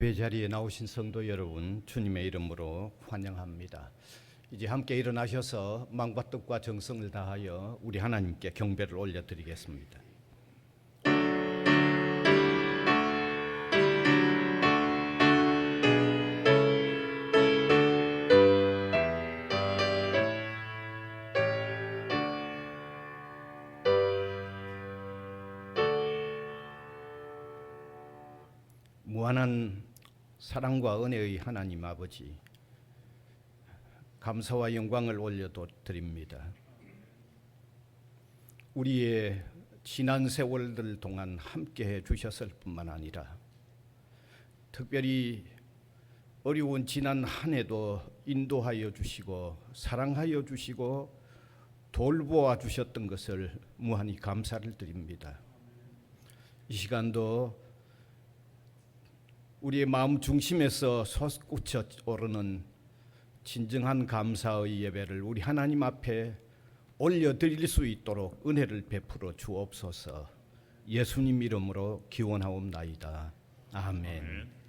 예배 자리에 나오신 성도 여러분, 주님의 이름으로 환영합니다. 이제 함께 일어나셔서 마음과 뜻과 정성을 다하여 우리 하나님께 경배를 올려드리겠습니다. 무한한 사랑과 은혜의 하나님 아버지, 감사와 영광을 올려드립니다. 우리의 지난 세월들 동안 함께해 주셨을 뿐만 아니라 특별히 어려운 지난 한 해도 인도하여 주시고 사랑하여 주시고 돌보아 주셨던 것을 무한히 감사를 드립니다. 이 시간도 우리의 마음 중심에서 솟구쳐 오르는 진정한 감사의 예배를 우리 하나님 앞에 올려드릴 수 있도록 은혜를 베풀어 주옵소서. 예수님 이름으로 기원하옵나이다. 아멘.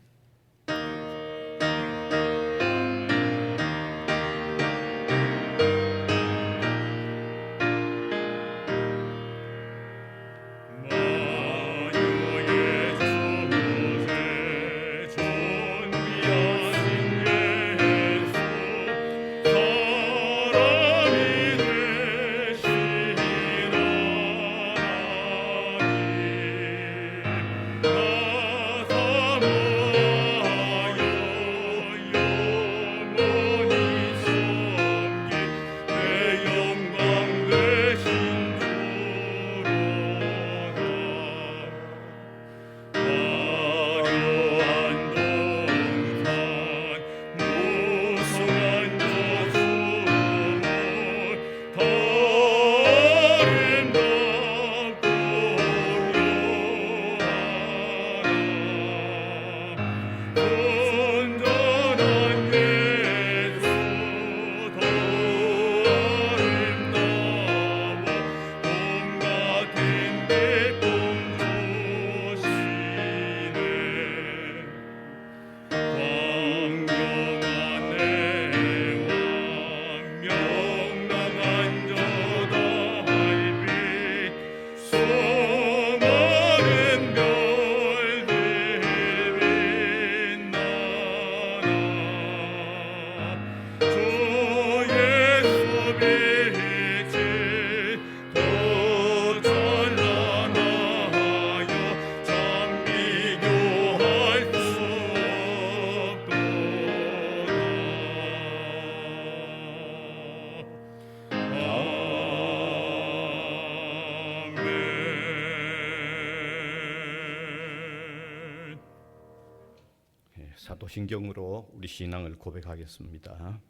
사도신경으로 우리 신앙을 고백하겠습니다.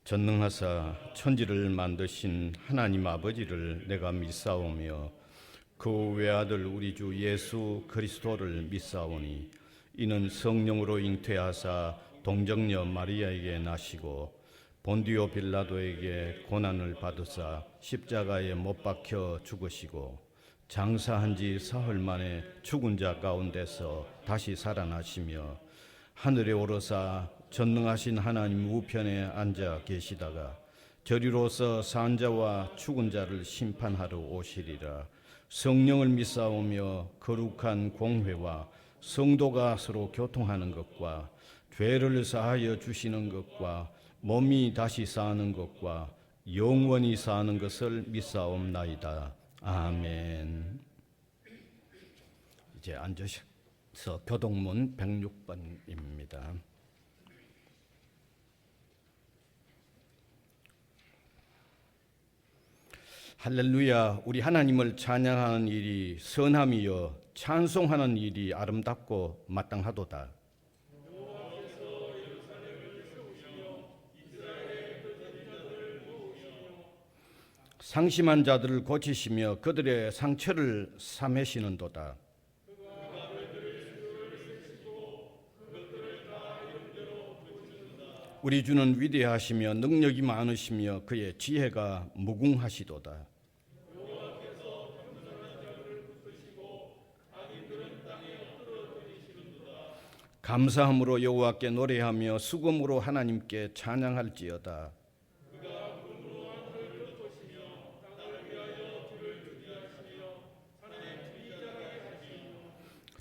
전능하사 천지를 만드신 하나님 아버지를 내가 믿사오며 그 외아들 우리 주 예수 그리스도를 믿사오니 이는 성령으로 잉태하사 동정녀 마리아에게 나시고 본디오 빌라도에게 고난을 받으사 십자가에 못 박혀 죽으시고 장사한 지 사흘 만에 죽은 자 가운데서 다시 살아나시며 하늘에 오르사 전능하신 하나님 우편에 앉아 계시다가 저리로서 산 자와 죽은 자를 심판하러 오시리라. 성령을 믿사오며 거룩한 공회와 성도가 서로 교통하는 것과 죄를 사하여 주시는 것과 몸이 다시 사는 것과 영원히 사는 것을 믿사옵나이다. 아멘. 이제 앉으셔. 교동문 106번입니다. 할렐루야. 우리 하나님을 찬양하는 일이 선함이요 찬송하는 일이 아름답고 마땅하도다. 상심한 자들을 고치시며 그들의 상처를 사매시는도다. 우리 주는 위대하시며 능력이 많으시며 그의 지혜가 무궁하시도다. 감사함으로 여호와께 노래하며 수금으로 하나님께 찬양할지어다.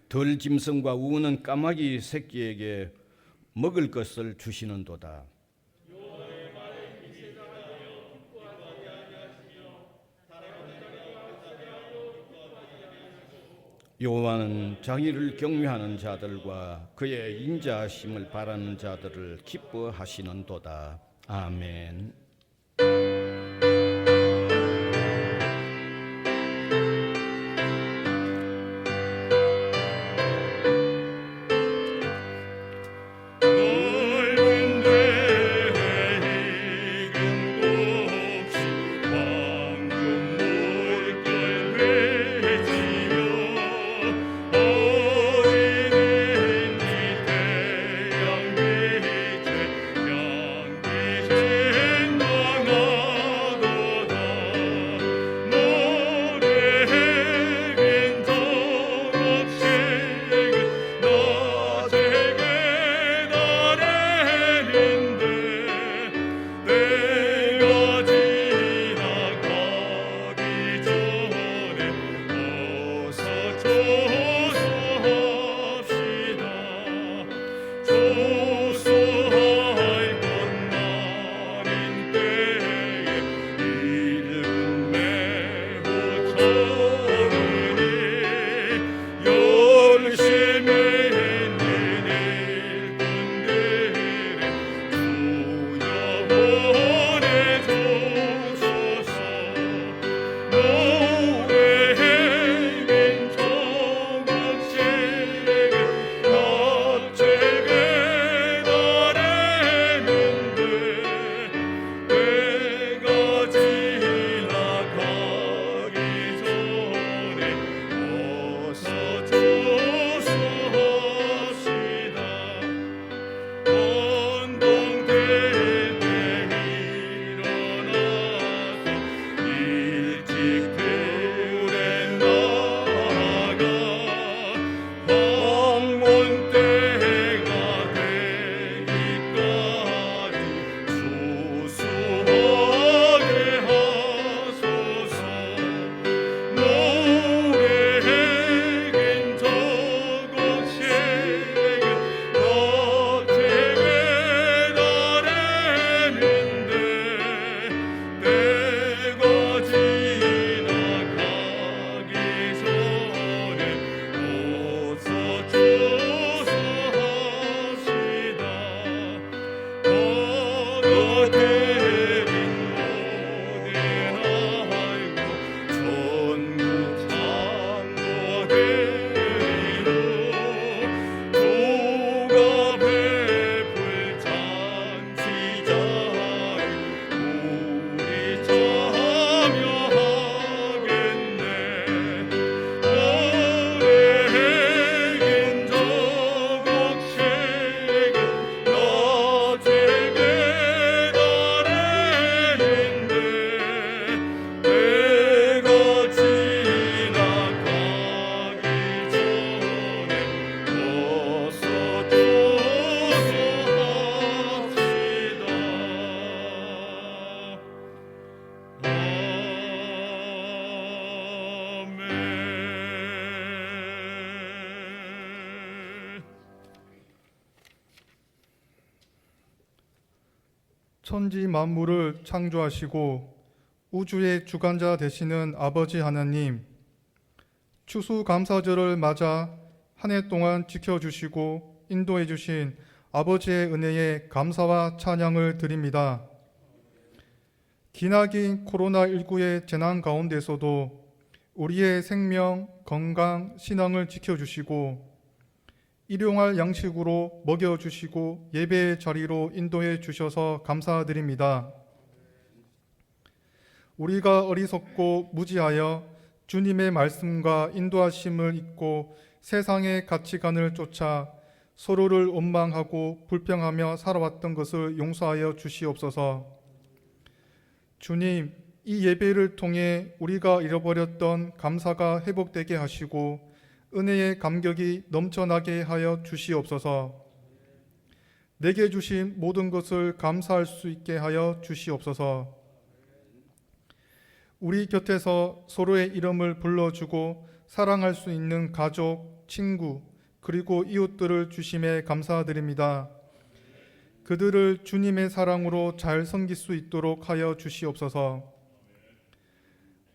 덜 짐승과 우는 까마귀 새끼에게 먹을 것을 주시는도다. 여호와는 자기를 경외하는 자들과 그의 인자하심을 바라는 자들을 기뻐하시는도다. 아멘. 천지 만물을 창조하시고 우주의 주관자 되시는 아버지 하나님, 추수감사절을 맞아 한 해 동안 지켜주시고 인도해 주신 아버지의 은혜에 감사와 찬양을 드립니다. 기나긴 코로나19의 재난 가운데서도 우리의 생명, 건강, 신앙을 지켜주시고 일용할 양식으로 먹여주시고 예배의 자리로 인도해 주셔서 감사드립니다. 우리가 어리석고 무지하여 주님의 말씀과 인도하심을 잊고 세상의 가치관을 쫓아 서로를 원망하고 불평하며 살아왔던 것을 용서하여 주시옵소서. 주님, 이 예배를 통해 우리가 잃어버렸던 감사가 회복되게 하시고 은혜의 감격이 넘쳐나게 하여 주시옵소서. 내게 주신 모든 것을 감사할 수 있게 하여 주시옵소서. 우리 곁에서 서로의 이름을 불러주고 사랑할 수 있는 가족, 친구, 그리고 이웃들을 주심에 감사드립니다. 그들을 주님의 사랑으로 잘 섬길 수 있도록 하여 주시옵소서.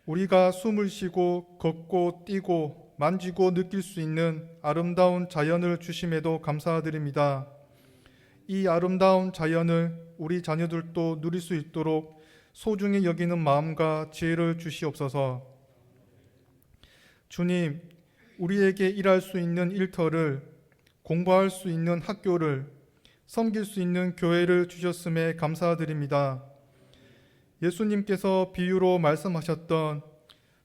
우리가 숨을 쉬고 걷고 뛰고 만지고 느낄 수 있는 아름다운 자연을 주심에도 감사드립니다. 이 아름다운 자연을 우리 자녀들도 누릴 수 있도록 소중히 여기는 마음과 지혜를 주시옵소서. 주님, 우리에게 일할 수 있는 일터를, 공부할 수 있는 학교를, 섬길 수 있는 교회를 주셨음에 감사드립니다. 예수님께서 비유로 말씀하셨던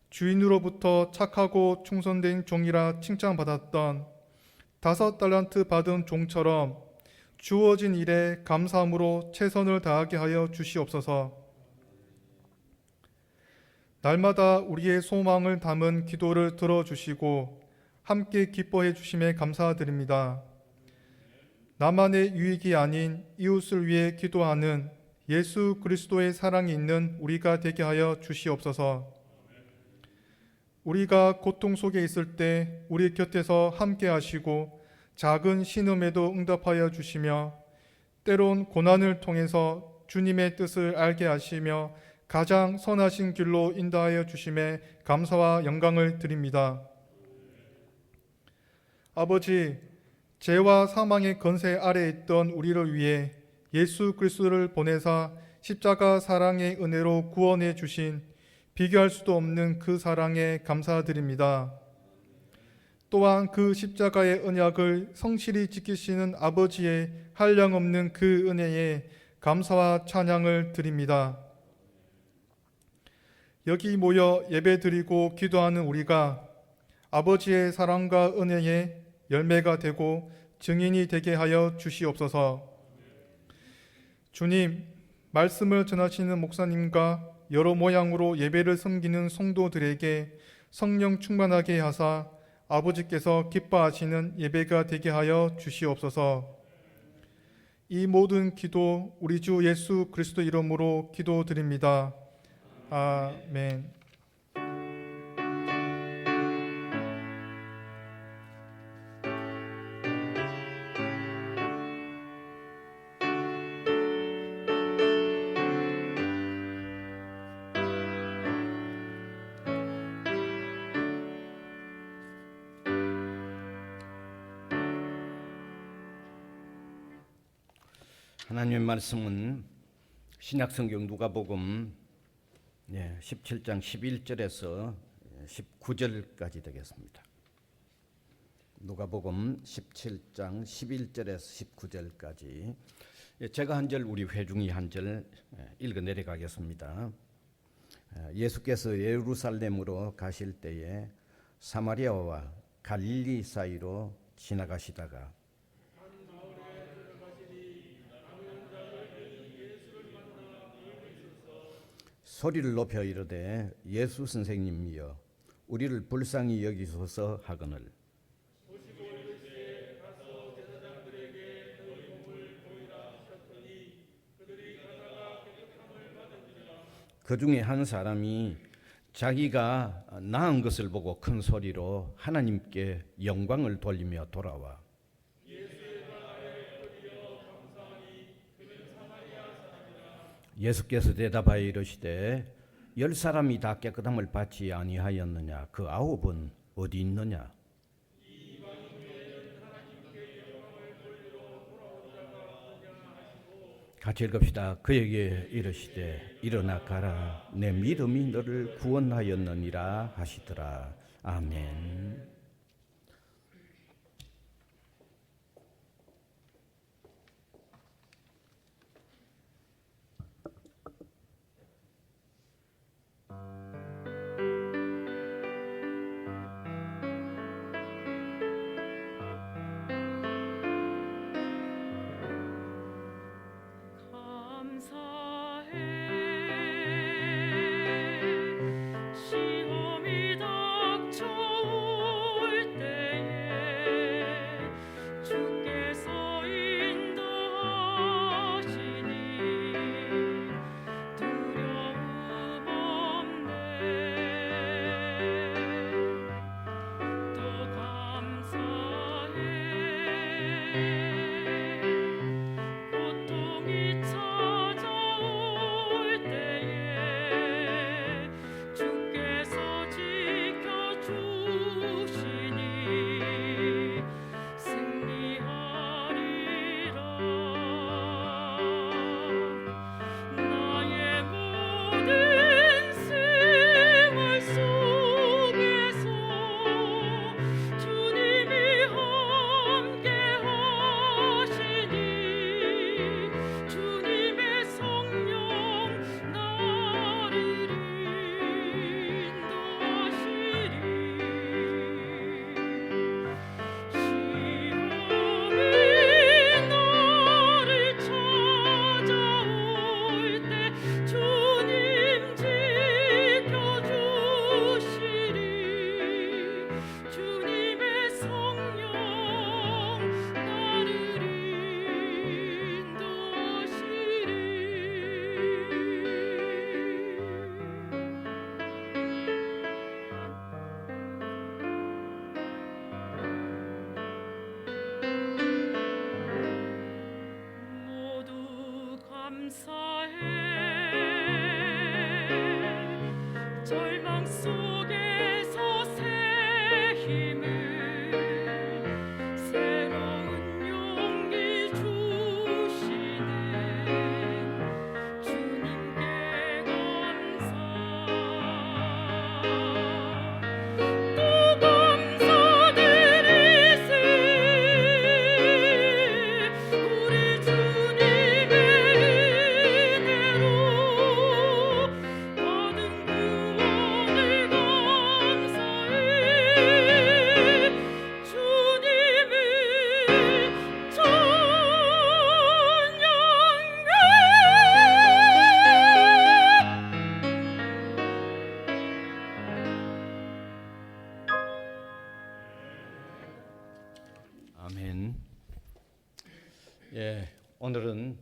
주인으로부터 착하고 충성된 종이라 칭찬받았던 5달란트 받은 종처럼 주어진 일에 감사함으로 최선을 다하게 하여 주시옵소서. 날마다 우리의 소망을 담은 기도를 들어주시고 함께 기뻐해 주심에 감사드립니다. 나만의 유익이 아닌 이웃을 위해 기도하는 예수 그리스도의 사랑이 있는 우리가 되게 하여 주시옵소서. 우리가 고통 속에 있을 때 우리 곁에서 함께 하시고 작은 신음에도 응답하여 주시며 때론 고난을 통해서 주님의 뜻을 알게 하시며 가장 선하신 길로 인도하여 주심에 감사와 영광을 드립니다. 아버지, 죄와 사망의 권세 아래에 있던 우리를 위해 예수 그리스도를 보내사 십자가 사랑의 은혜로 구원해 주신 비교할 수도 없는 그 사랑에 감사드립니다. 또한 그 십자가의 언약을 성실히 지키시는 아버지의 한량없는 그 은혜에 감사와 찬양을 드립니다. 여기 모여 예배드리고 기도하는 우리가 아버지의 사랑과 은혜의 열매가 되고 증인이 되게 하여 주시옵소서. 주님, 말씀을 전하시는 목사님과 여러 모양으로 예배를 섬기는 성도들에게 성령 충만하게 하사 아버지께서 기뻐하시는 예배가 되게 하여 주시옵소서. 이 모든 기도 우리 주 예수 그리스도 이름으로 기도드립니다. 아멘. 하나님의 말씀은 신약성경 누가복음 17장 11절에서 19절까지 되겠습니다. 누가복음 17장 11절에서 19절까지 제가 한 절, 우리 회중이 한 절 읽어 내려가겠습니다. 예수께서 예루살렘으로 가실 때에 사마리아와 갈릴리 사이로 지나가시다가 소리를 높여 이르되 예수 선생님이여 우리를 불쌍히 여기소서 하거늘 그 중에 한 사람이 자기가 나은 것을 보고 큰 소리로 하나님께 영광을 돌리며 돌아와 예수께서 대답하여 이르시되 10사람이 다 깨끗함을 받지 아니하였느냐? 그 9은 어디 있느냐? 같이 읽읍시다. 그에게 이르시되 일어나 가라. 내 믿음이 너를 구원하였느니라 하시더라. 아멘. 시험이 닥쳐오니 예, 오늘은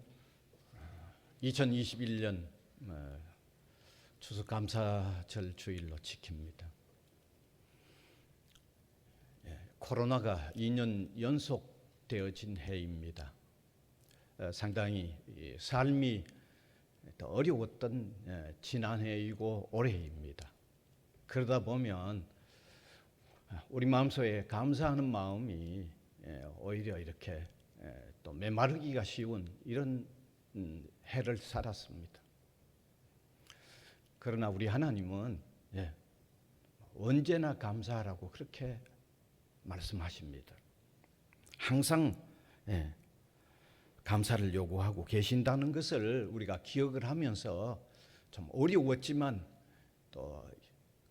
2021년 추수감사절 주일로 지킵니다. 예, 코로나가 2년 연속되어진 해입니다. 상당히 삶이 더 어려웠던 지난해이고 올해입니다. 그러다 보면 우리 마음속에 감사하는 마음이 오히려 이렇게 또 메마르기가 쉬운 이런 해를 살았습니다. 그러나 우리 하나님은 언제나 감사하라고 그렇게 말씀하십니다. 항상 감사를 요구하고 계신다는 것을 우리가 기억을 하면서 좀 어려웠지만 또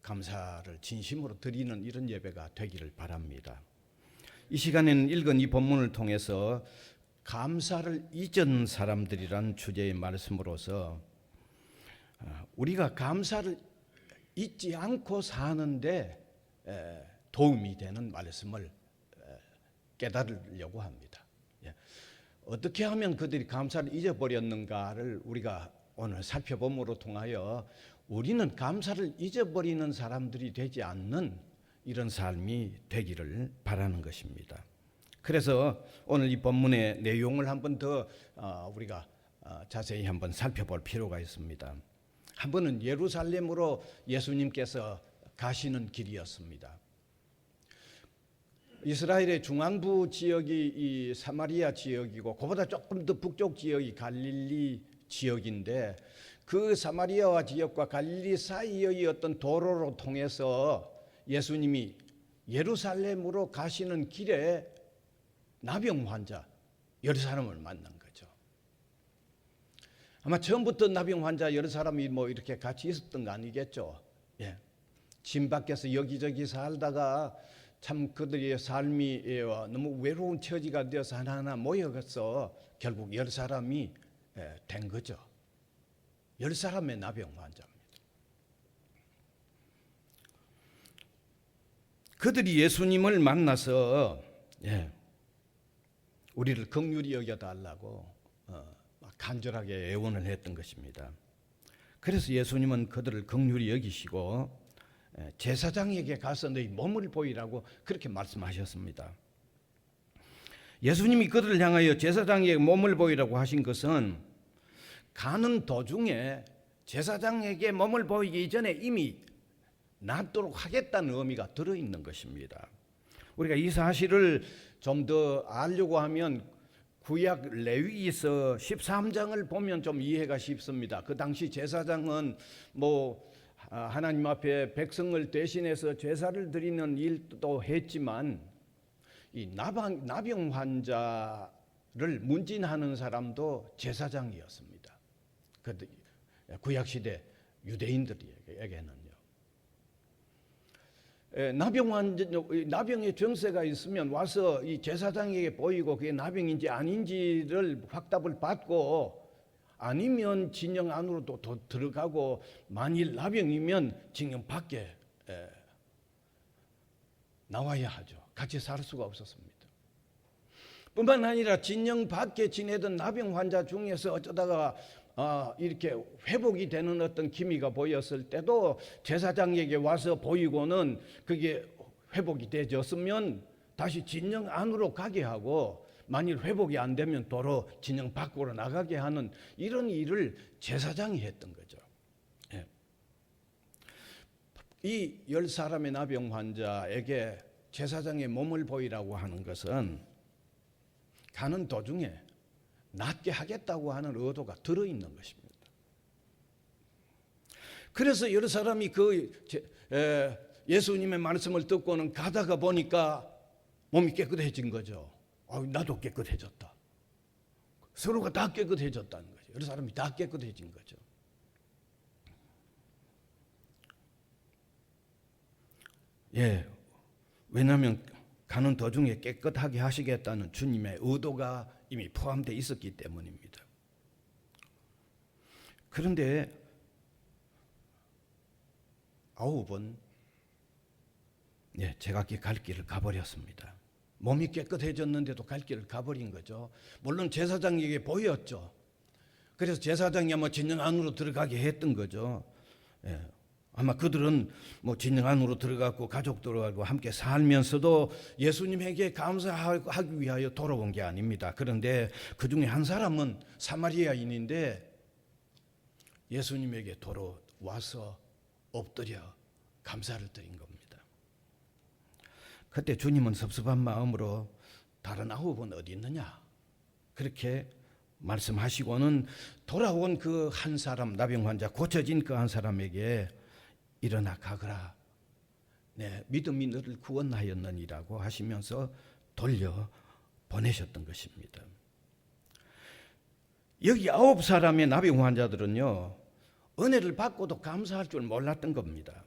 감사를 진심으로 드리는 이런 예배가 되기를 바랍니다. 이 시간에는 읽은 이 본문을 통해서 감사를 잊은 사람들이란 주제의 말씀으로서 우리가 감사를 잊지 않고 사는데 도움이 되는 말씀을 깨달으려고 합니다. 어떻게 하면 그들이 감사를 잊어버렸는가를 우리가 오늘 살펴봄으로 통하여 우리는 감사를 잊어버리는 사람들이 되지 않는 이런 삶이 되기를 바라는 것입니다. 그래서 오늘 이 본문의 내용을 한번 더 우리가 자세히 한번 살펴볼 필요가 있습니다. 한 번은 예루살렘으로 예수님께서 가시는 길이었습니다. 이스라엘의 중앙부 지역이 이 사마리아 지역이고 그보다 조금 더 북쪽 지역이 갈릴리 지역인데 그 사마리아와 지역과 갈릴리 사이의 어떤 도로로 통해서 예수님이 예루살렘으로 가시는 길에 나병 환자 10사람을 만난 거죠. 아마 처음부터 나병 환자 10사람이 뭐 이렇게 같이 있었던 거 아니겠죠. 집 밖에서 여기저기 살다가 참 그들의 삶이 너무 외로운 처지가 되어서 하나하나 모여서 결국 10사람이 된 거죠. 10사람의 나병 환자입니다. 그들이 예수님을 만나서 우리를 긍휼히 여겨달라고 간절하게 애원을 했던 것입니다. 그래서 예수님은 그들을 긍휼히 여기시고 제사장에게 가서 너희 몸을 보이라고 그렇게 말씀하셨습니다. 예수님이 그들을 향하여 제사장에게 몸을 보이라고 하신 것은 가는 도중에 제사장에게 몸을 보이기 전에 이미 낫도록 하겠다는 의미가 들어있는 것입니다. 우리가 이 사실을 좀 더 알려고 하면 구약 레위기서 13장을 보면 좀 이해가 쉽습니다. 그 당시 제사장은 하나님 앞에 백성을 대신해서 제사를 드리는 일도 했지만 이 나병 환자를 문진하는 사람도 제사장이었습니다. 구약 시대 유대인들에게는요. 나병의 증세가 있으면 와서 이 제사장에게 보이고 그게 나병인지 아닌지를 확답을 받고 아니면 진영 안으로 또 들어가고 만일 나병이면 진영 밖에 나와야 하죠. 같이 살 수가 없었습니다. 뿐만 아니라 진영 밖에 지내던 나병 환자 중에서 어쩌다가 이렇게 회복이 되는 어떤 기미가 보였을 때도 제사장에게 와서 보이고는 그게 회복이 되졌으면 다시 진영 안으로 가게 하고 만일 회복이 안 되면 도로 진영 밖으로 나가게 하는 이런 일을 제사장이 했던 거죠. 이 10사람의 나병 환자에게 제사장의 몸을 보이라고 하는 것은 가는 도중에 낫게 하겠다고 하는 의도가 들어있는 것입니다. 그래서 여러 사람이 예수님의 말씀을 듣고는 가다가 보니까 몸이 깨끗해진 거죠. 나도 깨끗해졌다. 서로가 다 깨끗해졌다는 거죠. 여러 사람이 다 깨끗해진 거죠. 왜냐하면 가는 도중에 깨끗하게 하시겠다는 주님의 의도가 이미 포함되어 있었기 때문입니다. 그런데 9번 제각기 갈 길을 가버렸습니다. 몸이 깨끗해졌는데도 갈 길을 가버린 거죠. 물론 제사장에게 보였죠. 그래서 제사장이 뭐 진영 안으로 들어가게 했던 거죠. 예. 아마 그들은 뭐 진영 안으로 들어갔고 가족들하고 함께 살면서도 예수님에게 감사하기 위하여 돌아온 게 아닙니다. 그런데 그 중에 한 사람은 사마리아인인데 예수님에게 돌아와서 엎드려 감사를 드린 겁니다. 그때 주님은 섭섭한 마음으로 다른 9은 어디 있느냐 그렇게 말씀하시고는 돌아온 그 한 사람, 나병 환자 고쳐진 그 한 사람에게 일어나 가거라. 네, 믿음이 너를 구원하였느니라고 하시면서 돌려 보내셨던 것입니다. 여기 9사람의 나병 환자들은요, 은혜를 받고도 감사할 줄 몰랐던 겁니다.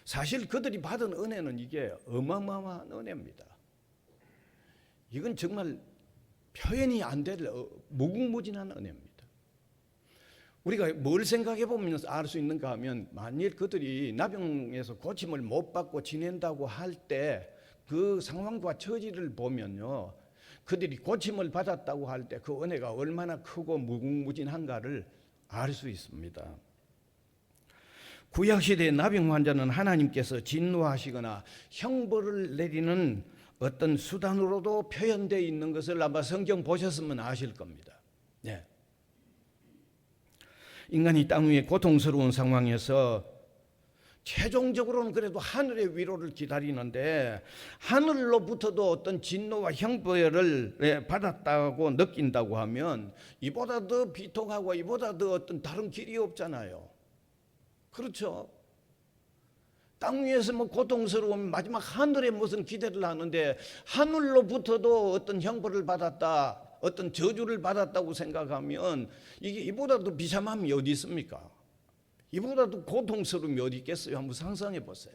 사실 그들이 받은 은혜는 이게 어마어마한 은혜입니다. 이건 정말 표현이 안 될 무궁무진한 은혜입니다. 우리가 뭘 생각해 보면 알 수 있는가 하면 만일 그들이 나병에서 고침을 못 받고 지낸다고 할 때 그 상황과 처지를 보면요, 그들이 고침을 받았다고 할 때 그 은혜가 얼마나 크고 무궁무진한가를 알 수 있습니다. 구약시대의 나병 환자는 하나님께서 진노하시거나 형벌을 내리는 어떤 수단으로도 표현되어 있는 것을 아마 성경 보셨으면 아실 겁니다. 네. 인간이 땅 위에 고통스러운 상황에서 최종적으로는 그래도 하늘의 위로를 기다리는데 하늘로부터도 어떤 진노와 형벌을 받았다고 느낀다고 하면 이보다 더 비통하고 이보다 더 어떤 다른 길이 없잖아요. 그렇죠? 땅 위에서 뭐 고통스러우면 마지막 하늘에 무슨 기대를 하는데 하늘로부터도 어떤 형벌을 받았다, 어떤 저주를 받았다고 생각하면 이게 이보다도 비참함이 어디 있습니까? 이보다도 고통스러움이 어디 있겠어요? 한번 상상해 보세요.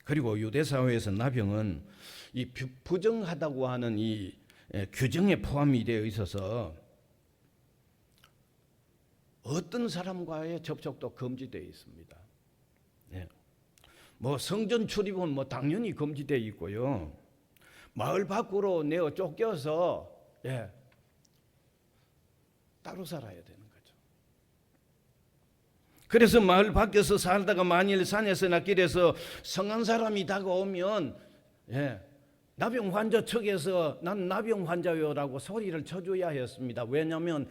그리고 유대사회에서 나병은 이 부정하다고 하는 이 규정에 포함이 되어 있어서 어떤 사람과의 접촉도 금지되어 있습니다. 예. 뭐 성전 출입은 뭐 당연히 금지되어 있고요. 마을 밖으로 내어 쫓겨서 따로 살아야 되는 거죠. 그래서 마을 밖에서 살다가 만일 산에서나 길에서 성한 사람이 다가오면 나병 환자 측에서 난 나병 환자요라고 소리를 쳐줘야 했습니다. 왜냐하면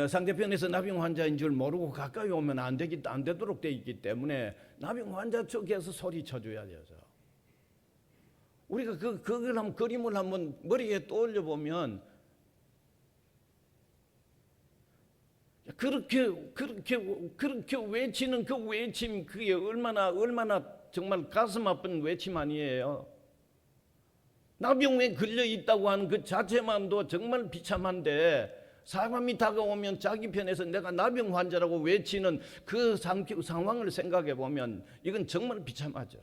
상대편에서 나병 환자인 줄 모르고 가까이 오면 안 되도록 되어 있기 때문에 나병 환자 측에서 소리 쳐줘야 되죠. 우리가 그걸 한번 그림을 한번 머리에 떠올려 보면 그렇게 외치는 그 외침 그게 얼마나 정말 가슴 아픈 외침 아니에요. 나병에 걸려 있다고 하는 그 자체만도 정말 비참한데 사람이 다가오면 자기 편에서 내가 나병 환자라고 외치는 그 상황을 생각해 보면 이건 정말 비참하죠.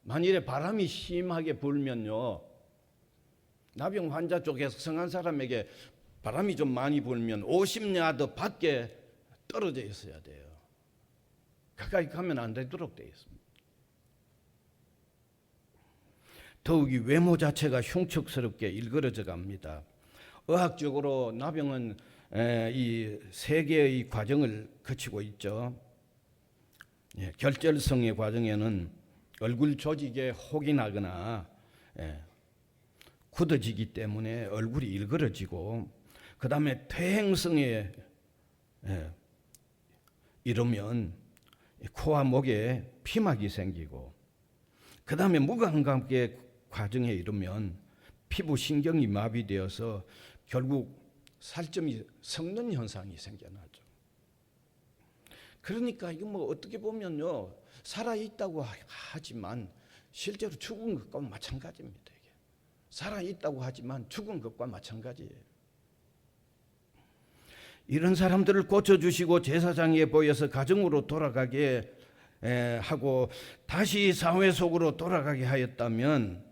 만일에 바람이 심하게 불면요, 나병 환자 쪽에서 성한 사람에게 바람이 좀 많이 불면 50야드 밖에 떨어져 있어야 돼요. 가까이 가면 안 되도록 되어 있습니다. 더욱이 외모 자체가 흉측스럽게 일그러져 갑니다. 의학적으로 나병은 이 세 개의 과정을 거치고 있죠. 결절성의 과정에는 얼굴 조직에 혹이 나거나 굳어지기 때문에 얼굴이 일그러지고, 그 다음에 퇴행성에 이르면 코와 목에 피막이 생기고, 그 다음에 무감각의 과정에 이르면 피부 신경이 마비되어서 결국 살점이 썩는 현상이 생겨나죠. 그러니까 이거 뭐 어떻게 보면요, 살아 있다고 하지만 실제로 죽은 것과 마찬가지입니다. 이게 살아 있다고 하지만 죽은 것과 마찬가지예요. 이런 사람들을 고쳐주시고 제사장에 보여서 가정으로 돌아가게 하고 다시 사회 속으로 돌아가게 하였다면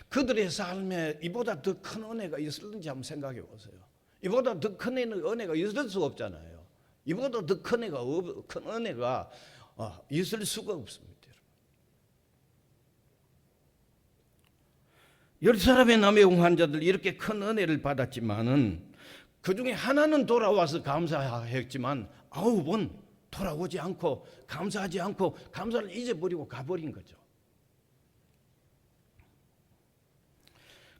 그들의 삶에 이보다 더 큰 은혜가 있을는지 한번 생각해 보세요. 이보다 더 큰 은혜가 있을 수 없잖아요. 이보다 더 큰 은혜가 있을 수가 없습니다. 10사람의 남의 환자들 이렇게 큰 은혜를 받았지만은 그 중에 하나는 돌아와서 감사했지만 9은 돌아오지 않고 감사하지 않고 감사를 잊어버리고 가버린 거죠.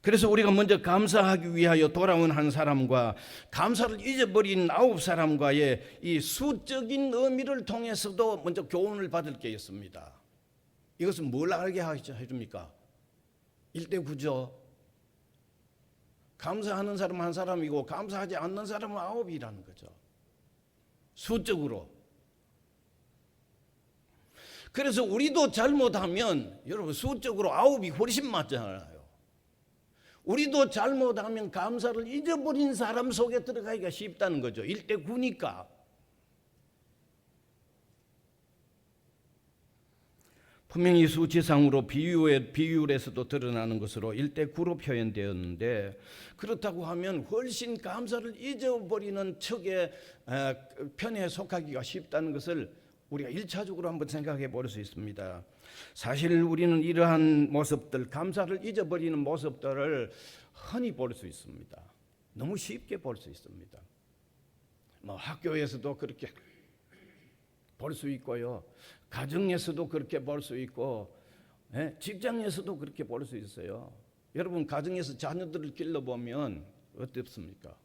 그래서 우리가 먼저 감사하기 위하여 돌아온 한 사람과 감사를 잊어버린 9사람과의 이 수적인 의미를 통해서도 먼저 교훈을 받을 게 있습니다. 이것은 뭘 알게 해줍니까? 1대9죠. 감사하는 사람 한 사람이고 감사하지 않는 사람은 9이라는 거죠. 수적으로. 그래서 우리도 잘못하면 여러분 수적으로 9이 훨씬 맞잖아요. 우리도 잘못하면 감사를 잊어버린 사람 속에 들어가기가 쉽다는 거죠. 1대9니까. 분명히 수치상으로 비율에서도 드러나는 것으로 1대9로 표현되었는데, 그렇다고 하면 훨씬 감사를 잊어버리는 척의 편에 속하기가 쉽다는 것을 우리가 1차적으로 한번 생각해 볼 수 있습니다. 사실 우리는 이러한 모습들, 감사를 잊어버리는 모습들을 흔히 볼 수 있습니다. 너무 쉽게 볼 수 있습니다. 학교에서도 그렇게 볼 수 있고요, 가정에서도 그렇게 볼 수 있고, 직장에서도 그렇게 볼 수 있어요. 여러분 가정에서 자녀들을 길러보면 어떻습니까?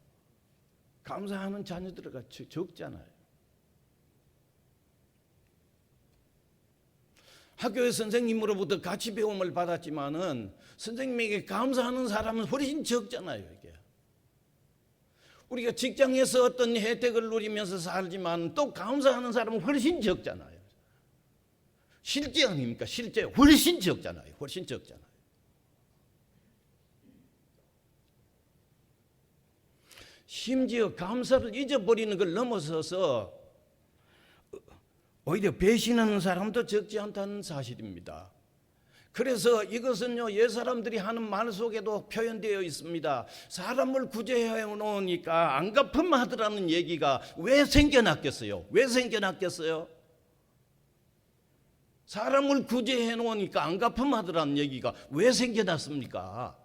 감사하는 자녀들이 적잖아요. 학교의 선생님으로부터 같이 배움을 받았지만은 선생님에게 감사하는 사람은 훨씬 적잖아요. 이게 우리가 직장에서 어떤 혜택을 누리면서 살지만 또 감사하는 사람은 훨씬 적잖아요. 실제 아닙니까? 실제 훨씬 적잖아요. 훨씬 적잖아요. 심지어 감사를 잊어버리는 걸 넘어서서 오히려 배신하는 사람도 적지 않다는 사실입니다. 그래서 이것은요, 옛사람들이 하는 말 속에도 표현되어 있습니다. 사람을 구제해 놓으니까 안 갚음 하더라는 얘기가 왜 생겨났겠어요? 왜 생겨났겠어요? 사람을 구제해 놓으니까 안 갚음 하더라는 얘기가 왜 생겨났습니까?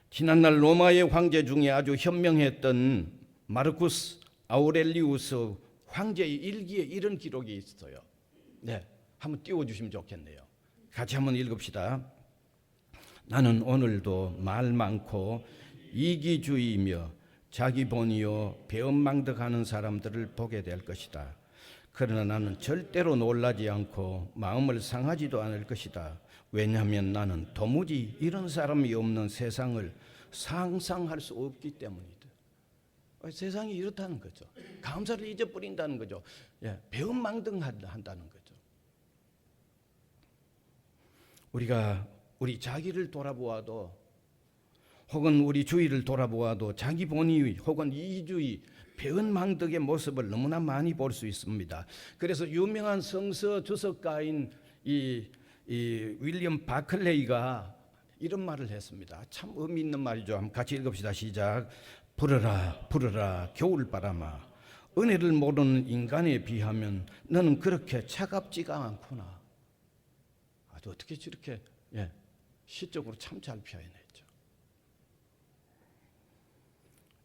지난날 로마의 황제 중에 아주 현명했던 마르쿠스 아우렐리우스 황제의 일기에 이런 기록이 있어요. 한번 띄워주시면 좋겠네요. 같이 한번 읽읍시다. 나는 오늘도 말 많고 이기주의이며 자기 본이요 배은망덕하는 사람들을 보게 될 것이다. 그러나 나는 절대로 놀라지 않고 마음을 상하지도 않을 것이다. 왜냐하면 나는 도무지 이런 사람이 없는 세상을 상상할 수 없기 때문이다. 세상이 이렇다는 거죠. 감사를 잊어버린다는 거죠. 배은망덕한다는 거죠. 우리가 우리 자기를 돌아보아도, 혹은 우리 주위를 돌아보아도 자기 본의 혹은 이기주의, 배은망덕의 모습을 너무나 많이 볼 수 있습니다. 그래서 유명한 성서 주석가인 이 윌리엄 바클레이가 이런 말을 했습니다. 참 의미 있는 말이죠. 한번 같이 읽읍시다. 시작. 불어라 불어라 겨울바람아, 은혜를 모르는 인간에 비하면 너는 그렇게 차갑지가 않구나. 아주 어떻게 저렇게 시적으로 참 잘 표현했죠.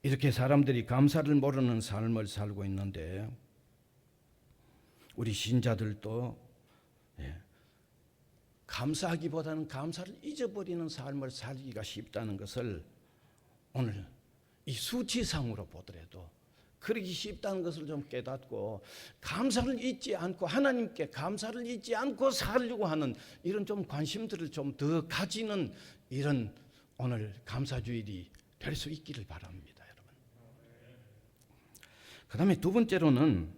이렇게 사람들이 감사를 모르는 삶을 살고 있는데, 우리 신자들도 감사하기보다는 감사를 잊어버리는 삶을 살기가 쉽다는 것을 오늘 이 수치상으로 보더라도 그러기 쉽다는 것을 좀 깨닫고, 감사를 잊지 않고 하나님께 감사를 잊지 않고 살려고 하는 이런 좀 관심들을 좀 더 가지는 이런 오늘 감사주일이 될 수 있기를 바랍니다, 여러분. 그 다음에 두 번째로는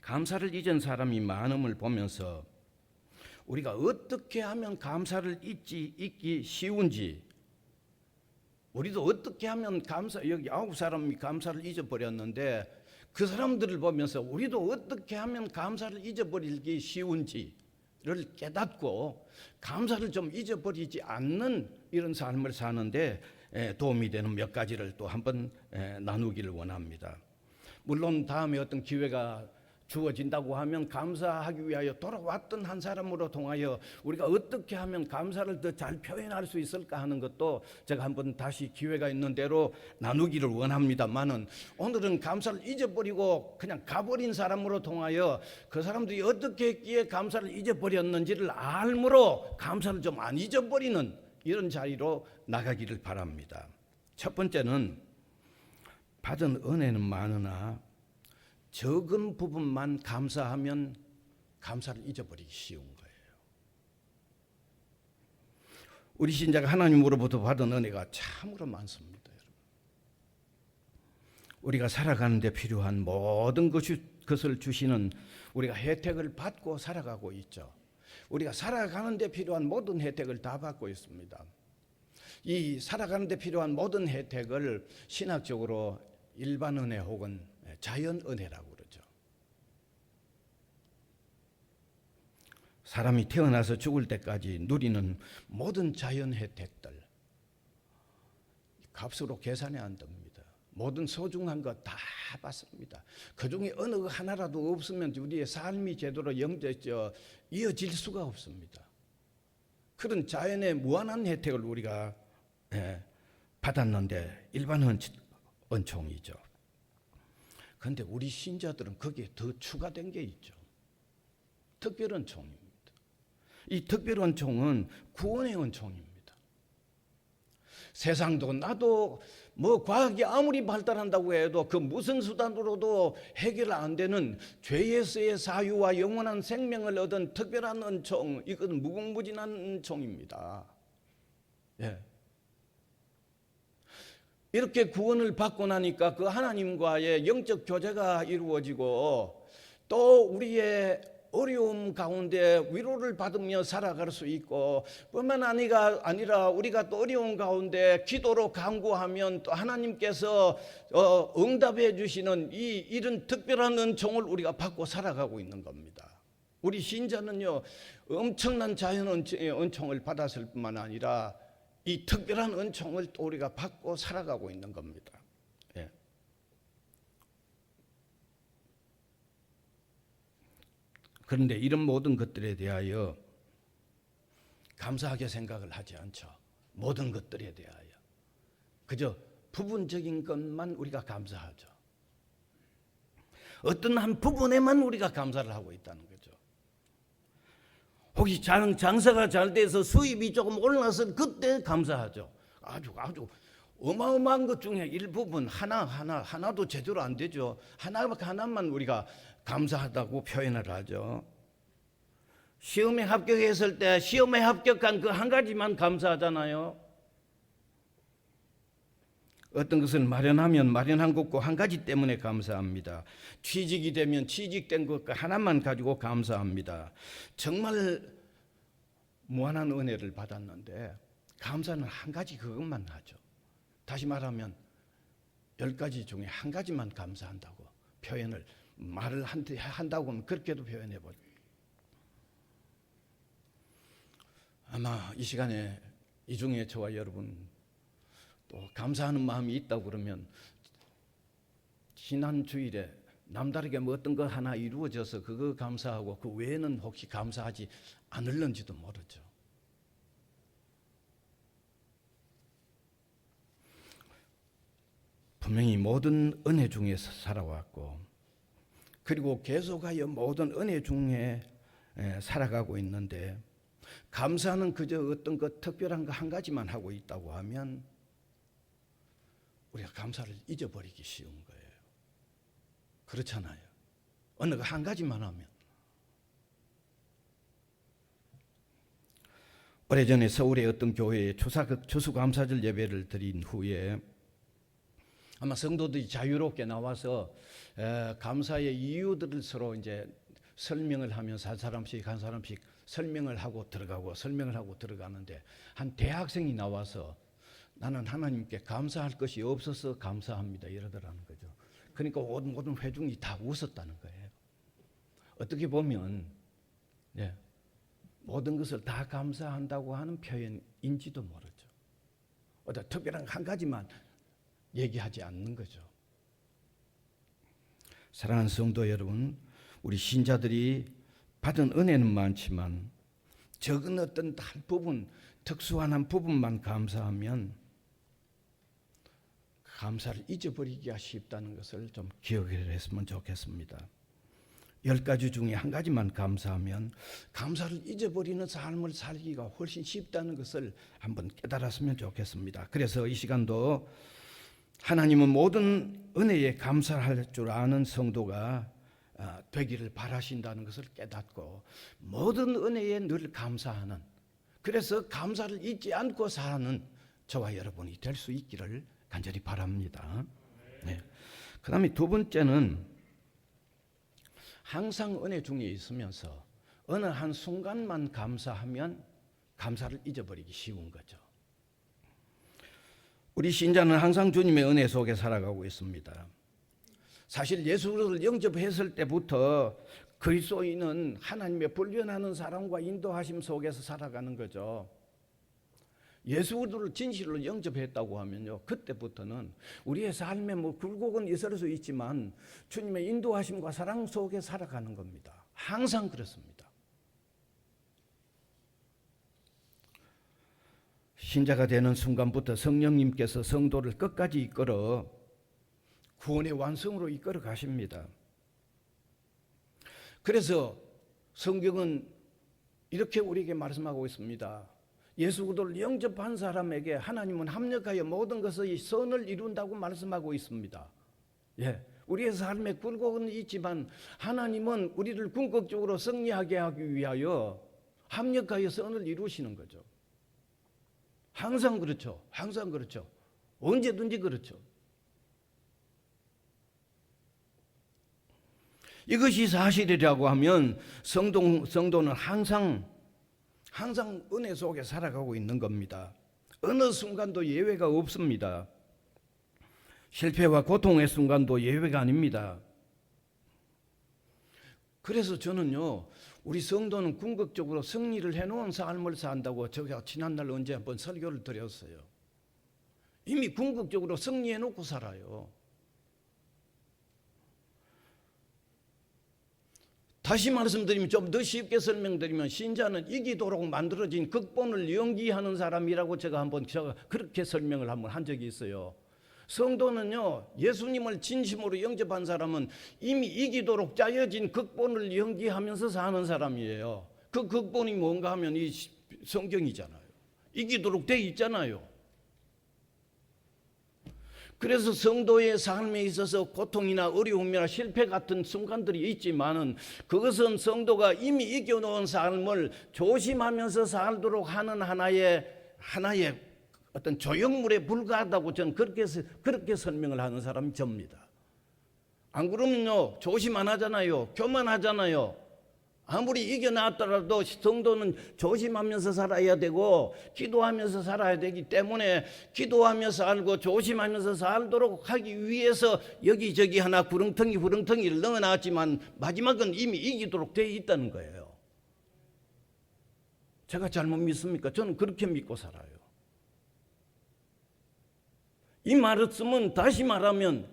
감사를 잊은 사람이 많음을 보면서 우리가 어떻게 하면 감사를 잊기 쉬운지, 우리도 어떻게 하면 여기 9사람이 감사를 잊어버렸는데 그 사람들을 보면서 우리도 어떻게 하면 감사를 잊어버리기 쉬운지를 깨닫고 감사를 좀 잊어버리지 않는 이런 삶을 사는데 도움이 되는 몇 가지를 또 한번 나누기를 원합니다. 물론 다음에 어떤 기회가 주어진다고 하면 감사하기 위하여 돌아왔던 한 사람으로 통하여 우리가 어떻게 하면 감사를 더 잘 표현할 수 있을까 하는 것도 제가 한번 다시 기회가 있는 대로 나누기를 원합니다만은, 오늘은 감사를 잊어버리고 그냥 가버린 사람으로 통하여 그 사람들이 어떻게 했기에 감사를 잊어버렸는지를 알므로 감사를 좀 안 잊어버리는 이런 자리로 나가기를 바랍니다. 첫 번째는 받은 은혜는 많으나 적은 부분만 감사하면 감사를 잊어버리기 쉬운 거예요. 우리 신자가 하나님으로부터 받은 은혜가 참으로 많습니다. 여러분. 우리가 살아가는 데 필요한 모든 것을 주시는, 우리가 혜택을 받고 살아가고 있죠. 우리가 살아가는 데 필요한 모든 혜택을 다 받고 있습니다. 이 살아가는 데 필요한 모든 혜택을 신학적으로 일반 은혜 혹은 자연 은혜라고 그러죠. 사람이 태어나서 죽을 때까지 누리는 모든 자연 혜택들 값으로 계산이 안 됩니다. 모든 소중한 것 다 받습니다. 그 중에 어느 하나라도 없으면 우리의 삶이 제대로 이어질 수가 없습니다. 그런 자연의 무한한 혜택을 우리가 받았는데 일반 은총이죠. 그런데 우리 신자들은 거기에 더 추가된 게 있죠. 특별 은총입니다. 이 특별 은총은 구원의 은총입니다. 세상도 나도 과학이 아무리 발달한다고 해도 그 무슨 수단으로도 해결 안 되는 죄에서의 사유와 영원한 생명을 얻은 특별한 은총, 이건 무궁무진한 은총입니다. 예. 이렇게 구원을 받고 나니까 그 하나님과의 영적 교제가 이루어지고 또 우리의 어려움 가운데 위로를 받으며 살아갈 수 있고, 뿐만 아니라 우리가 또 어려운 가운데 기도로 간구하면 또 하나님께서 응답해 주시는 이런 특별한 은총을 우리가 받고 살아가고 있는 겁니다. 우리 신자는요, 엄청난 자연 은총을 받았을 뿐만 아니라 이 특별한 은총을 또 우리가 받고 살아가고 있는 겁니다. 예. 그런데 이런 모든 것들에 대하여 감사하게 생각을 하지 않죠. 모든 것들에 대하여 그저 부분적인 것만 우리가 감사하죠. 어떤 한 부분에만 우리가 감사를 하고 있다는 거죠. 혹시 장사가 잘 돼서 수입이 조금 올라서 그때 감사하죠. 아주 어마어마한 것 중에 일부분 하나도 제대로 안 되죠. 하나만 우리가 감사하다고 표현을 하죠. 시험에 합격했을 때 시험에 합격한 그 한 가지만 감사하잖아요. 어떤 것을 마련하면 마련한 것과 한 가지 때문에 감사합니다. 취직이 되면 취직된 것 하나만 가지고 감사합니다. 정말 무한한 은혜를 받았는데 감사는 한 가지 그것만 하죠. 다시 말하면 10가지 중에 한 가지만 감사한다고 말을 한다고 하면 그렇게도 표현해보죠. 아마 이 시간에 이 중에 저와 여러분 또 감사하는 마음이 있다고 그러면 지난 주일에 남다르게 어떤 거 하나 이루어져서 그거 감사하고 그 외에는 혹시 감사하지 않을는지도 모르죠. 분명히 모든 은혜 중에서 살아왔고 그리고 계속하여 모든 은혜 중에 살아가고 있는데 감사는 그저 어떤 것 특별한 거 한 가지만 하고 있다고 하면 우리가 감사를 잊어버리기 쉬운 거예요. 그렇잖아요. 어느 거 한 가지만 하면. 오래전에 서울의 어떤 교회에 추수감사절 예배를 드린 후에 아마 성도들이 자유롭게 나와서 감사의 이유들을 서로 이제 설명을 하면서 한 사람씩 설명을 하고 들어가는데 한 대학생이 나와서 나는 하나님께 감사할 것이 없어서 감사합니다 이러더라는 거죠. 그러니까 모든 회중이 다 웃었다는 거예요. 어떻게 보면 모든 것을 다 감사한다고 하는 표현인지도 모르죠. 어떤 특별한 한 가지만 얘기하지 않는 거죠. 사랑하는 성도 여러분, 우리 신자들이 받은 은혜는 많지만 적은 어떤 한 부분, 특수한 한 부분만 감사하면 감사를 잊어버리기가 쉽다는 것을 좀 기억을 했으면 좋겠습니다. 10가지 중에 한 가지만 감사하면 감사를 잊어버리는 삶을 살기가 훨씬 쉽다는 것을 한번 깨달았으면 좋겠습니다. 그래서 이 시간도 하나님은 모든 은혜에 감사할 줄 아는 성도가 되기를 바라신다는 것을 깨닫고 모든 은혜에 늘 감사하는, 그래서 감사를 잊지 않고 사는 저와 여러분이 될 수 있기를 간절히 바랍니다. 네. 그 다음에 두 번째는 항상 은혜 중에 있으면서 어느 한 순간만 감사하면 감사를 잊어버리기 쉬운 거죠. 우리 신자는 항상 주님의 은혜 속에 살아가고 있습니다. 사실 예수를 영접했을 때부터 그리스도인은 하나님의 불변하는 사랑과 인도하심 속에서 살아가는 거죠. 예수를 진실로 영접했다고 하면요, 그때부터는 우리의 삶에 굴곡은 있을 수 있지만 주님의 인도하심과 사랑 속에 살아가는 겁니다. 항상 그렇습니다. 신자가 되는 순간부터 성령님께서 성도를 끝까지 이끌어 구원의 완성으로 이끌어 가십니다. 그래서 성경은 이렇게 우리에게 말씀하고 있습니다. 예수 그리스도를 영접한 사람에게 하나님은 합력하여 모든 것의 선을 이룬다고 말씀하고 있습니다. 예, 우리의 삶에 굴곡은 있지만 하나님은 우리를 궁극적으로 승리하게 하기 위하여 합력하여 선을 이루시는 거죠. 항상 그렇죠. 항상 그렇죠. 언제든지 그렇죠. 이것이 사실이라고 하면 성도는 항상 은혜 속에 살아가고 있는 겁니다. 어느 순간도 예외가 없습니다. 실패와 고통의 순간도 예외가 아닙니다. 그래서 저는요, 우리 성도는 궁극적으로 승리를 해놓은 삶을 산다고 제가 지난날 언제 한번 설교를 드렸어요. 이미 궁극적으로 승리해놓고 살아요. 다시 말씀드리면, 좀 더 쉽게 설명드리면, 신자는 이기도록 만들어진 극본을 연기하는 사람이라고 제가 그렇게 설명을 한번 한 적이 있어요. 성도는요, 예수님을 진심으로 영접한 사람은 이미 이기도록 짜여진 극본을 연기하면서 사는 사람이에요. 그 극본이 뭔가 하면 이 성경이잖아요. 이기도록 돼 있잖아요. 그래서 성도의 삶에 있어서 고통이나 어려움이나 실패 같은 순간들이 있지만은 그것은 성도가 이미 이겨놓은 삶을 조심하면서 살도록 하는 하나의 어떤 조형물에 불과하다고 저는 그렇게 설명을 하는 사람이 접니다. 안 그러면요, 조심 안 하잖아요. 교만하잖아요. 아무리 이겨놨더라도 성도는 조심하면서 살아야 되고 기도하면서 살아야 되기 때문에 기도하면서 살고 조심하면서 살도록 하기 위해서 여기저기 하나 구렁텅이를 넣어놨지만 마지막은 이미 이기도록 되어 있다는 거예요. 제가 잘못 믿습니까? 저는 그렇게 믿고 살아요. 이 말씀은 다시 말하면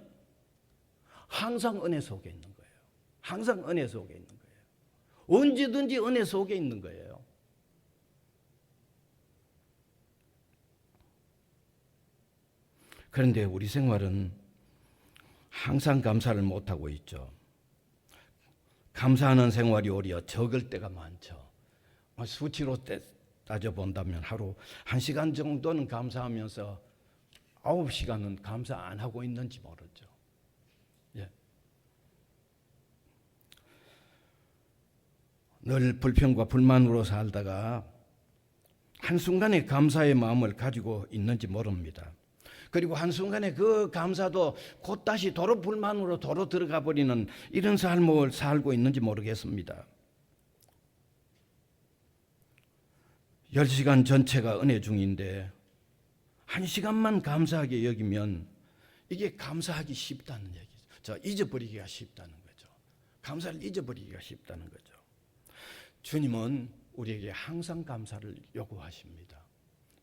항상 은혜 속에 있는 거예요. 항상 은혜 속에 있는 거예요. 언제든지 은혜 속에 있는 거예요. 그런데 우리 생활은 항상 감사를 못하고 있죠. 감사하는 생활이 오히려 적을 때가 많죠. 수치로 따져본다면 하루 1시간 정도는 감사하면서 9시간은 감사 안 하고 있는지 모르죠. 예. 늘 불평과 불만으로 살다가 한순간에 감사의 마음을 가지고 있는지 모릅니다. 그리고 한순간에 그 감사도 곧 다시 도로 불만으로 도로 들어가 버리는 이런 삶을 살고 있는지 모르겠습니다. 10시간 전체가 은혜 중인데 1시간만 감사하게 여기면 이게 감사하기 쉽다는 얘기죠. 잊어버리기가 쉽다는 거죠. 감사를 잊어버리기가 쉽다는 거죠. 주님은 우리에게 항상 감사를 요구하십니다.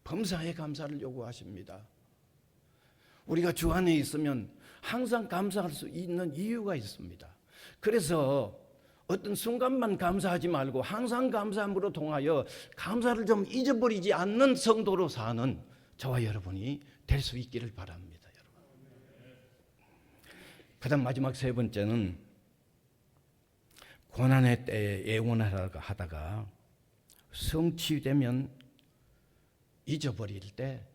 범사에 감사를 요구하십니다. 우리가 주 안에 있으면 항상 감사할 수 있는 이유가 있습니다. 그래서 어떤 순간만 감사하지 말고 항상 감사함으로 통하여 감사를 좀 잊어버리지 않는 성도로 사는 저와 여러분이 될 수 있기를 바랍니다. 여러분. 그다음 마지막 세 번째는 고난의 때에 애원하다가 성취되면 잊어버릴 때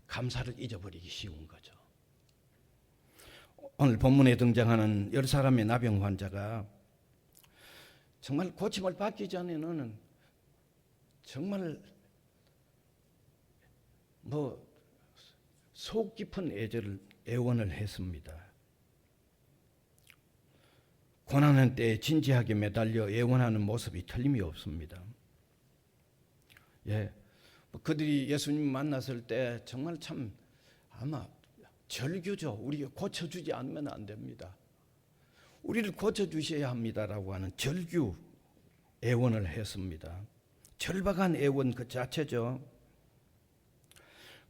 감사를 잊어버리기 쉬운 거죠. 오늘 본문에 등장하는 10사람의 나병 환자가 정말 고침을 받기 전에는 정말 속 깊은 애원을 했습니다. 고난의 때에 진지하게 매달려 애원하는 모습이 틀림이 없습니다. 예, 그들이 예수님 만났을 때 정말 참 아마 절규죠. 우리가 고쳐주지 않으면 안 됩니다. 우리를 고쳐주셔야 합니다라고 하는 절규 애원을 했습니다. 절박한 애원 그 자체죠.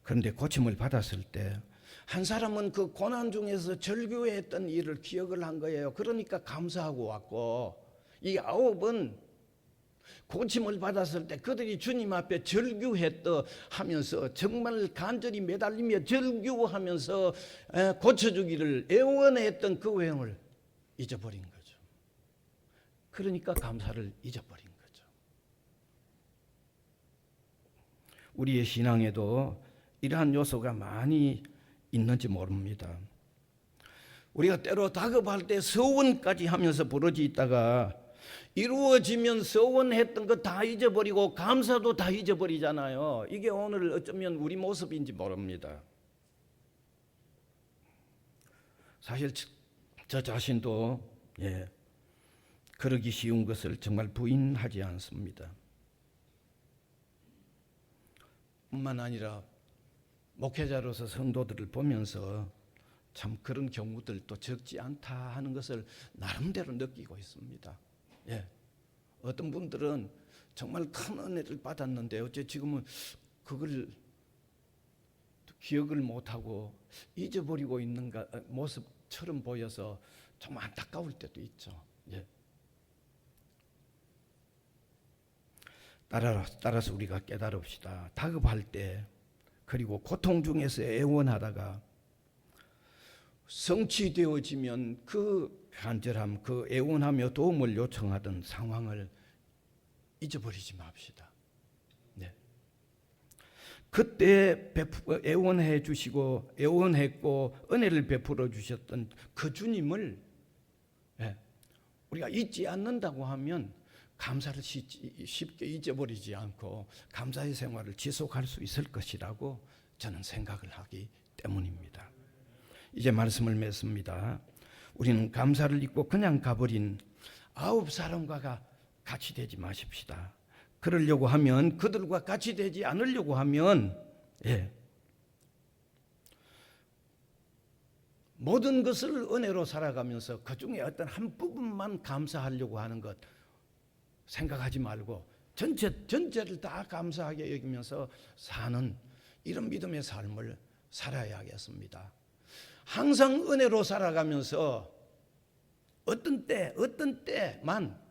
그런데 고침을 받았을 때 한 사람은 그 고난 중에서 절규했던 일을 기억을 한 거예요. 그러니까 감사하고 왔고, 이 9은 고침을 받았을 때 그들이 주님 앞에 절규했다 하면서 정말 간절히 매달리며 절규하면서 고쳐주기를 애원했던 그 외형을 잊어버린 거죠. 그러니까 감사를 잊어버린 거죠. 우리의 신앙에도 이러한 요소가 많이 있는지 모릅니다. 우리가 때로 다급할 때 서원까지 하면서 부러지 있다가 이루어지면 서원했던 거 다 잊어버리고 감사도 다 잊어버리잖아요. 이게 오늘 어쩌면 우리 모습인지 모릅니다. 사실 저 자신도 그러기 쉬운 것을 정말 부인하지 않습니다. 뿐만 아니라 목회자로서 성도들을 보면서 참 그런 경우들도 적지 않다 하는 것을 나름대로 느끼고 있습니다. 어떤 분들은 정말 큰 은혜를 받았는데 어째 지금은 그걸 기억을 못하고 잊어버리고 있는 모습처럼 보여서 좀 안타까울 때도 있죠. 따라서 우리가 깨달읍시다. 다급할 때 그리고 고통 중에서 애원하다가 성취되어지면 그 간절함, 그 애원하며 도움을 요청하던 상황을 잊어버리지 맙시다. 그때 애원해 주시고 애원했고 은혜를 베풀어 주셨던 그 주님을 우리가 잊지 않는다고 하면 감사를 쉽게 잊어버리지 않고 감사의 생활을 지속할 수 있을 것이라고 저는 생각을 하기 때문입니다. 이제 말씀을 맺습니다. 우리는 감사를 잊고 그냥 가버린 9사람과 같이 되지 마십시다. 그러려고 하면, 그들과 같이 되지 않으려고 하면 모든 것을 은혜로 살아가면서 그 중에 어떤 한 부분만 감사하려고 하는 것 생각하지 말고 전체를 다 감사하게 여기면서 사는 이런 믿음의 삶을 살아야겠습니다. 항상 은혜로 살아가면서 어떤 때만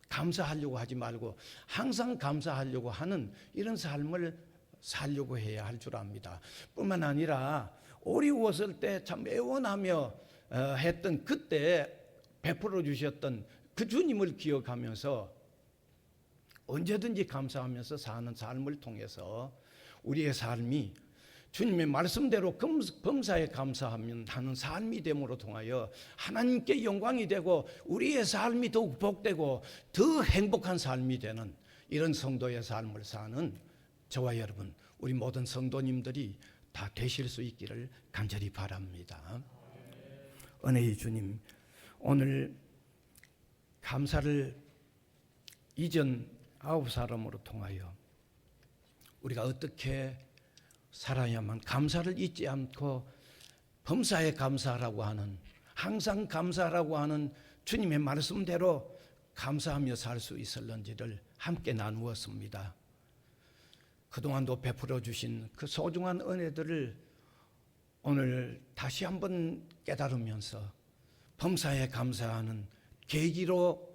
감사하려고 하지 말고 항상 감사하려고 하는 이런 삶을 살려고 해야 할 줄 압니다. 뿐만 아니라 어려웠을 때 참 애원하며 했던 그때 베풀어 주셨던 그 주님을 기억하면서 언제든지 감사하면서 사는 삶을 통해서 우리의 삶이 주님의 말씀대로 범사에 감사하면 하는 삶이 됨으로 통하여 하나님께 영광이 되고 우리의 삶이 더욱 복되고 더 행복한 삶이 되는 이런 성도의 삶을 사는 저와 여러분, 우리 모든 성도님들이 다 되실 수 있기를 간절히 바랍니다. 은혜의 주님, 오늘 감사를 잊은 9사람으로 통하여 우리가 어떻게 살아야만 감사를 잊지 않고 범사에 감사하라고 하는, 항상 감사하라고 하는 주님의 말씀대로 감사하며 살 수 있을는지를 함께 나누었습니다. 그동안도 베풀어 주신 그 소중한 은혜들을 오늘 다시 한번 깨달으면서 범사에 감사하는 계기로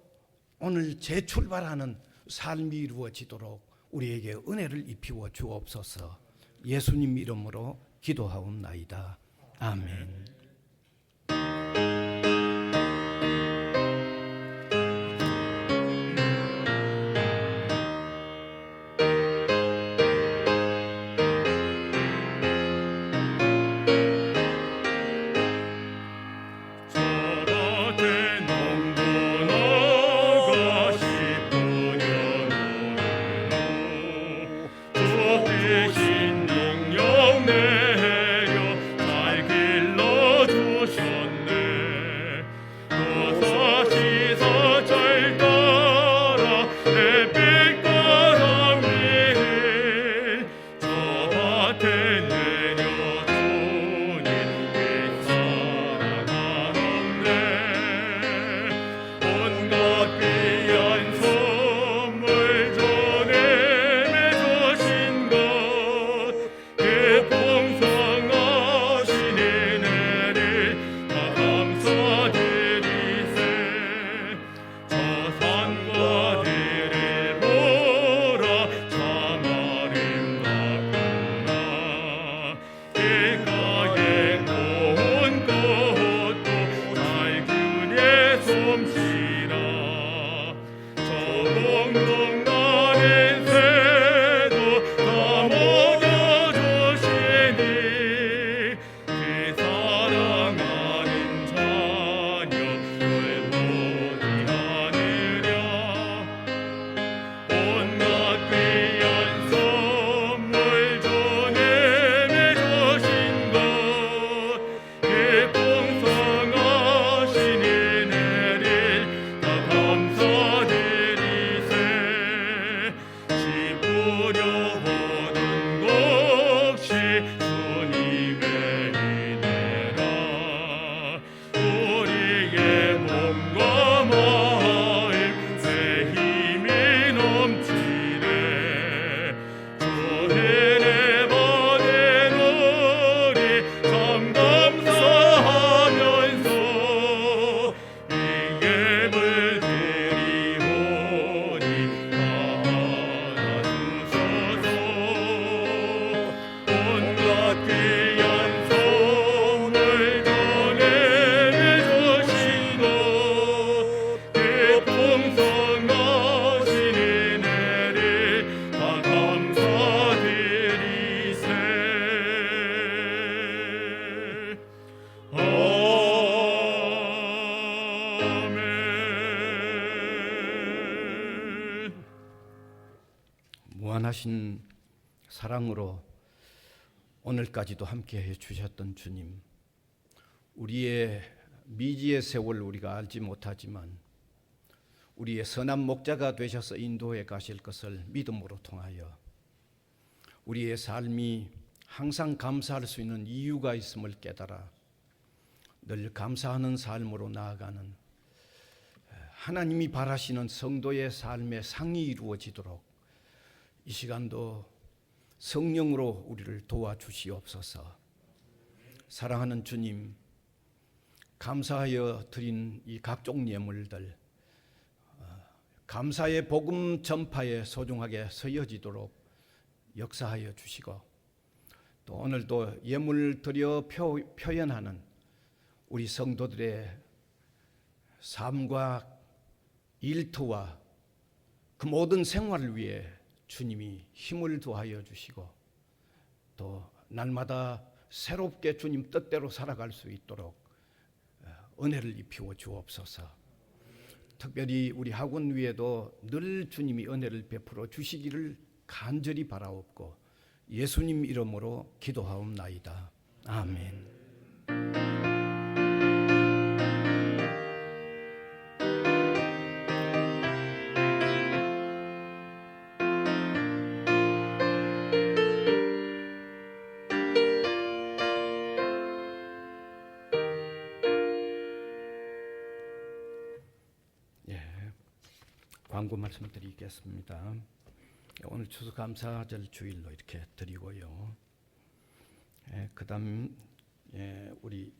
오늘 재출발하는 삶이 이루어지도록 우리에게 은혜를 입히워 주옵소서. 예수님 이름으로 기도하옵나이다. 아멘. 무한하신 사랑으로 오늘까지도 함께해 주셨던 주님, 우리의 미지의 세월 우리가 알지 못하지만 우리의 선한 목자가 되셔서 인도해 가실 것을 믿음으로 통하여 우리의 삶이 항상 감사할 수 있는 이유가 있음을 깨달아 늘 감사하는 삶으로 나아가는 하나님이 바라시는 성도의 삶의 상이 이루어지도록 이 시간도 성령으로 우리를 도와주시옵소서. 사랑하는 주님, 감사하여 드린 이 각종 예물들 감사의 복음 전파에 소중하게 쓰여지도록 역사하여 주시고, 또 오늘도 예물 드려 표현하는 우리 성도들의 삶과 일터와 그 모든 생활을 위해 주님이 힘을 더하여 주시고, 또 날마다 새롭게 주님 뜻대로 살아갈 수 있도록 은혜를 입히워 주옵소서. 특별히 우리 학원 위에도 늘 주님이 은혜를 베풀어 주시기를 간절히 바라옵고 예수님 이름으로 기도하옵나이다. 아멘. 광고 말씀드리겠습니다. 오늘 추수감사절 주일로 이렇게 드리고요. 그다음 우리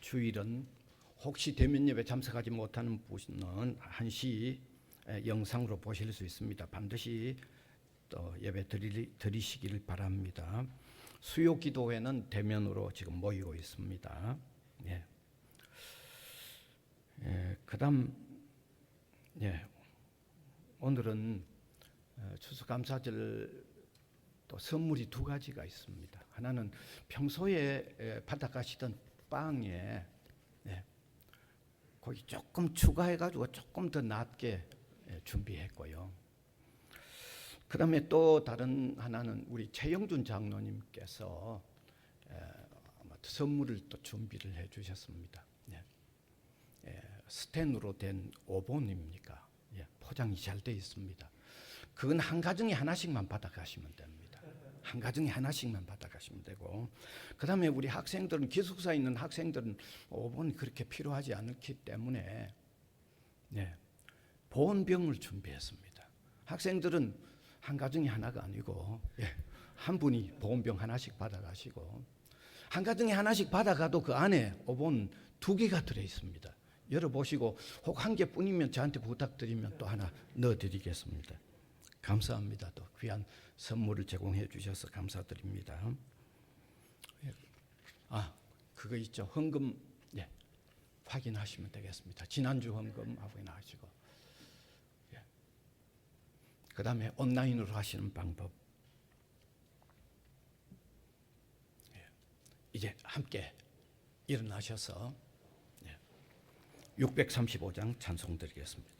주일은 혹시 대면 예배 참석하지 못하는 분은 1시 영상으로 보실 수 있습니다. 반드시 또 예배 드리시기를 바랍니다. 수요 기도회는 대면으로 지금 모이고 있습니다. 그다음 오늘은 추수감사절 또 선물이 두 가지가 있습니다. 하나는 평소에 받아가시던 빵에 거기 조금 추가해가지고 조금 더 낮게 준비했고요. 그 다음에 또 다른 하나는 우리 최영준 장로님께서 선물을 또 준비를 해 주셨습니다. 스텐으로 된 오본입니까? 포장이 잘 돼 있습니다. 그건 한 가정에 하나씩만 받아가시면 됩니다. 한 가정에 하나씩만 받아가시면 되고, 그 다음에 우리 학생들은, 기숙사에 있는 학생들은 오본이 그렇게 필요하지 않기 때문에 보온병을 준비했습니다. 학생들은 한 가정에 하나가 아니고 한 분이 보온병 하나씩 받아가시고, 한 가정에 하나씩 받아가도 그 안에 오본 2개가 들어있습니다. 열어보시고 혹 1개뿐이면 저한테 부탁드리면 또 하나 넣어드리겠습니다. 감사합니다. 또 귀한 선물을 제공해 주셔서 감사드립니다. 그거 있죠. 헌금 확인하시면 되겠습니다. 지난주 헌금 확인하시고, 그 다음에 온라인으로 하시는 방법, 이제 함께 일어나셔서 635장 찬송 드리겠습니다.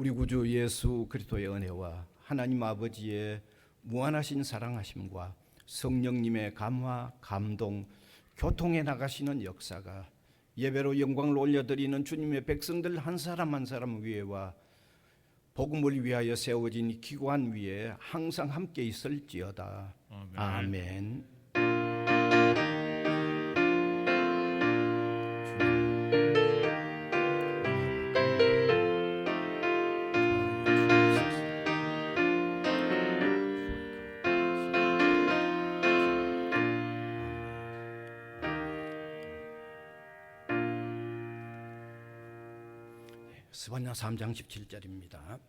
우리 구주 예수 그리스도의 은혜와 하나님 아버지의 무한하신 사랑하심과 성령님의 감화, 감동, 교통해 나가시는 역사가 예배로 영광을 올려드리는 주님의 백성들 한 사람 한 사람 위에와 복음을 위하여 세워진 이 기관 위에 항상 함께 있을지어다. 아멘. 스바냐 3장 17절입니다.